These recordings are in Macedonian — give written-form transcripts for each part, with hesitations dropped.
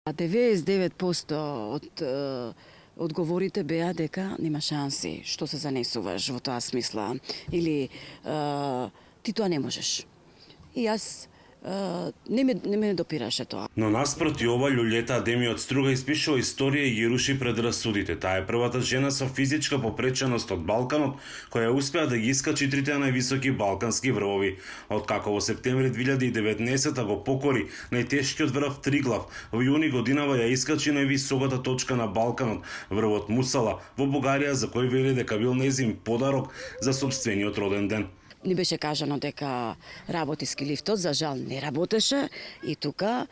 99% од одговорите беа дека нема шанси, што се занесуваш во тоа смисла, или ти тоа не можеш. И јас не ме допираше тоа. Но наспроти ова, Љулјета Адемиот Струга испишува историја и ги руши предрасудите. Таа е првата жена со физичка попреченост од Балканот, која успеа да ги искачи трите највисоки балкански врвови. Откако во септември 2019 го покори најтешкиот врв Триглав, во јуни годинава ја искачи највисоката точка на Балканот, врвот Мусала, во Бугарија, за кој вели дека бил нејзин подарок за сопствениот роден ден. Ни беше кажано дека работи ски лифтот, за жал не работеше и тука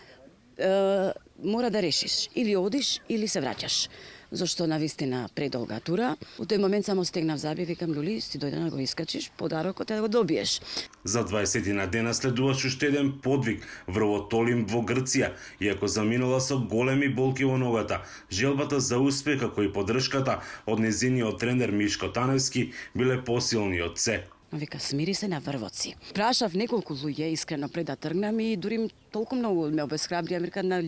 мора да решиш, или одиш или се враќаш. Зашто навистина предолга тура. У тој момент само стегнав заби, викам, Лули, си дојде да го искачиш, подарокот е да го добиеш. За 20 на дена следуваш уште еден подвиг, врвот Олимп во Грција, иако заминала со големи болки во ногата. Желбата за успех, како и поддршката од незиниот тренер Мишко Таневски биле посилни од се. Вика, смири се на врвоци. Прашав неколку луѓе искрено пред да тргнам и дури толку многу ме обесхрабрија, рекат на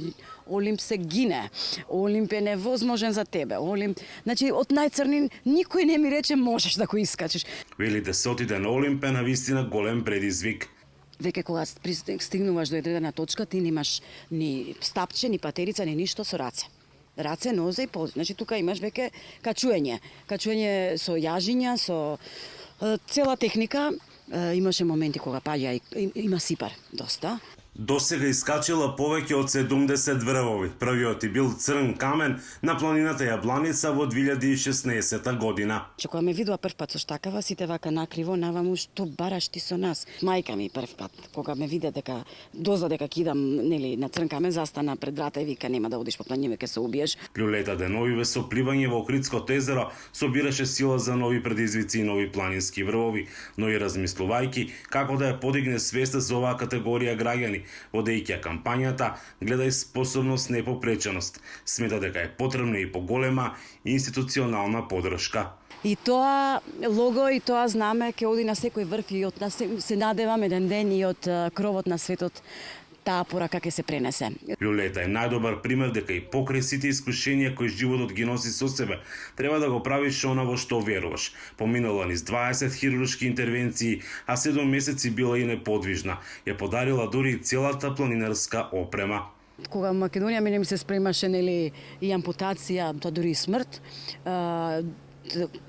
Олимп се гине. Олимп е невозможен за тебе. Олимп, значи од најцрни никој не ми рече можеш да го искачиш. Вели да се отиде на Олимп е навистина голем предизвик. Веќе кога стигнуваш до одредена точка, ти немаш ни стапче, ни патерица, ни ништо со раце. Раце, нозе и пол. Значи тука имаш веќе качување. Качување со јажиња, со цела техника. Имаше моменти кога паѓа и има сипар доста. Досега искачила повеќе од 70 врвови. Првиот и бил Црн камен на планината Јабланица во 2016 година. Кога ме видува прв пат со штакава, сите вака накриво, наваму, што бараш ти со нас? Мајка ми прв пат, кога ме виде дека дозна дека кидам, нели, на Црн камен, застана пред врата и вика, нема да одиш по планината, ќе се убиеш. Љулета деновиве со пливање во Охридското езеро собираше сила за нови предизвици и нови планински врвови, но и размислувајќи како да ја подигне свеста за оваа категорија граѓани, водејќи ја кампањата гледај способност, не попреченост. Смета дека е потребна и поголема институционална поддршка. И тоа лого и тоа знаме ќе оди на секој врв и од нас се надевам еден ден и од кровот на светот таа порака ќе се пренесе. Љулета е најдобар пример дека и покрај сите искушенија кои животот ги носи со себе, треба да го правиш она во што веруваш. Поминала низ 20 хируршки интервенции, а 7 месеци била и неподвижна. Ја подарила дури и целата планинарска опрема. Кога Македонија мене ми се спремаше, нели, и ампутација, тоа дури и смрт,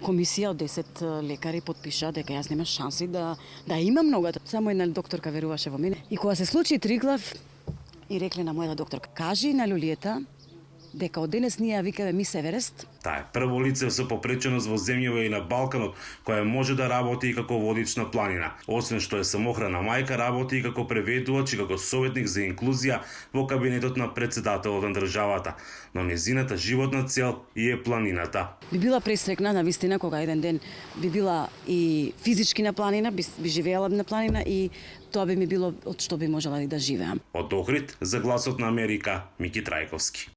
комисија од 10 лекари потпиша дека јас нема шанси да имам ногата. Само една докторка веруваше во мене. И кога се случи Триглав, и рекле на мојата докторка, кажи на Љулиета дека од денес ние ја викаме Мис Еверест. Таа е прво лице со попреченост во земјава и на Балканот, која може да работи и како водич на планина. Освен што е самохрана мајка, работи и како преведувач и како советник за инклузија во кабинетот на претседателот на државата. Но незината животна цел и е планината. Би била пресрекна на вистина кога еден ден би била и физички на планина, би живеела на планина и тоа би ми било од што би можела и да живеам. Од Охрид за Гласот на Америка, Мики Трајковски.